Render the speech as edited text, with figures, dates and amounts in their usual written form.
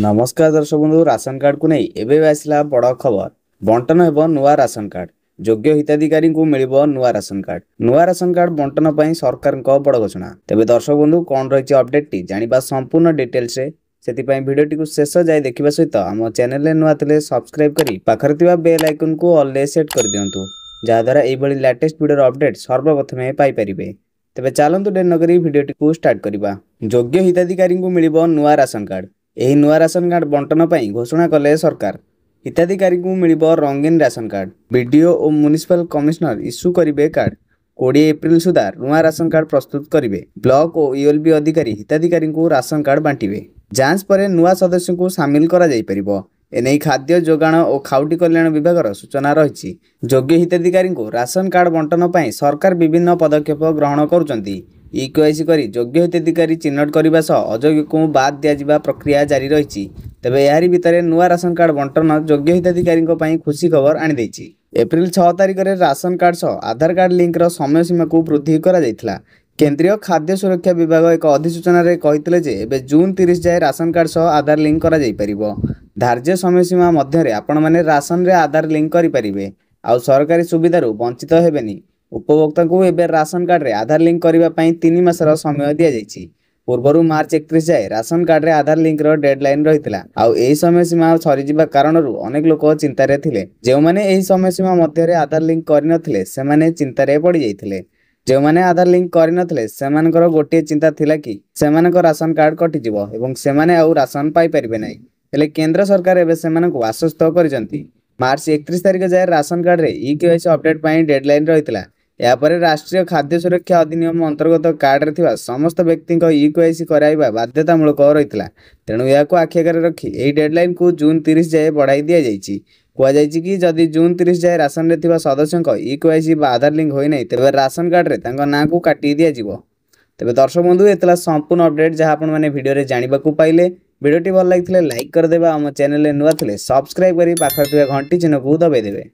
नमस्कार दर्शक बंधु राशन कार्ड को नहीं एबे आसला बड़ खबर बंटन हेब नुआ राशन कार्ड योग्य हिताधिकारी को मिलिबो नुआ राशन कार्ड बंटन पर सरकार बड़ घोषणा। तेबे दर्शक बंधु कौन रही अपडेट टी जानिबा संपूर्ण डिटेल्स रे सेतिपई वीडियोटी को शेष जाय देखिबा सहित आम चैनल रे नुआ तले सब्सक्राइब करी पाखरे थिबा बेल आइकन को ऑल रे सेट कर दियंतु जहा द्वारा एई बळी लेटेस्ट वीडियो अपडेट सर्वप्रथमे पाई परिबे। तेबे चलंतु डेर नगरी वीडियोटी को स्टार्ट करिबा। योग्य हिताधिकारी को मिलिबो नुआ राशन कार्ड। एही नुआ राशन कार्ड बंटन पर घोषणा कले सरकार। हिताधिकारी को मिलिबो रंगीन राशन कार्ड। बीडीओ और म्युनिसिपल कमिश्नर इश्यू करिवे कार्ड। 20 एप्रिल सुधा नुआ राशन कार्ड प्रस्तुत करिवे। ब्लॉक और ईएलबी अधिकारी हिताधिकारी को राशन कार्ड बांटिवे। जांच पर नुआ सदस्य को सामिल करा जाई परिबो। एने खाद्य जोगाण और खाउटी कल्याण विभाग सूचना रही। योग्य हिताधिकारी को राशन कार्ड बंटन पर सरकार विभिन्न पदक्षेप ग्रहण करुचंती। इक्यूआईसी करी योग्य हिताधिकारी चिन्हट करने सह अयोग्य को बाद दिया प्रक्रिया जारी रही। तेबे यारी भितर नुआ राशन कार्ड बंटन योग्य हिताधिकारी खुशी खबर आनी। एप्रिल 6 तारिख में राशन कार्ड सह आधार कार्ड लिंक समय सीमा को वृद्धि करा। केंद्रीय खाद्य सुरक्षा विभाग एक अधिसूचना कहते जे एबे जून 30 जाए राशन कार्ड सह आधार लिंक करा जाई परिबो। धार्य समय सीमा मध्य आपण मैंने राशन रे आधार लिंक करि परिबे आउ सरकारी सुविधारू वंचित हेबेनी। उपभोक्ता को एबे राशन कार्ड रे आधार लिंक करबा पई 3 मासर समय दिया जायछि। पूर्वरु मार्च 31 जाए राशन कार्ड रे आधार लिंक रो डेडलाइन रहितला आउ एही समय सीमा सरी जिबा कारणरू अनेक लोक चिंता रे थिले। जे माने एही समय सीमा मध्य रे आधार लिंक करि नथिले से माने चिंता रे पड़ी जायथिले। जे माने आधार लिंक करि नथिले से मानकर गोटे चिंता थिला कि से मानकर राशन कार्ड कटि जिवो एवं से माने आउ राशन पाई परिबे नै। हेले केंद्र सरकार एबे से मानकु आश्वस्त करिसंती। मार्च 31 तारिख जाए राशन कार्ड रे इक्यूआईसी अपडेट पई डेडलाइन रहितला। यापर राष्ट्रीय खाद्य सुरक्षा अधिनियम अंतर्गत कार्ड रे थिबा समस्त व्यक्ति इक्यूआईसी कराइबा बाध्यतामूलक रहितला। तेणु याको आखिआगारे रखी एही डेडलाइन को जून 30 जाए बढ़ाई दिया जायछि। कुआ जायछि कि जदि जून 30 जाए राशन रे थिबा सदस्यक इक्यूआईसी बा आधार लिंक होई नै तेबे राशन कार्ड रे तांका नाम को काटी दिया जिवो। तेबे दर्शक बंधु एतला संपूर्ण अपडेट जहां आपण माने वीडियो रे जानिबा को पाइले। वीडियोटी भल लागिथिले लाइक कर देबा। हम चैनल रे नुआ थिले सब्सक्राइब करी पाखर थिबा घंटी चिन्ह को दबाई देबे।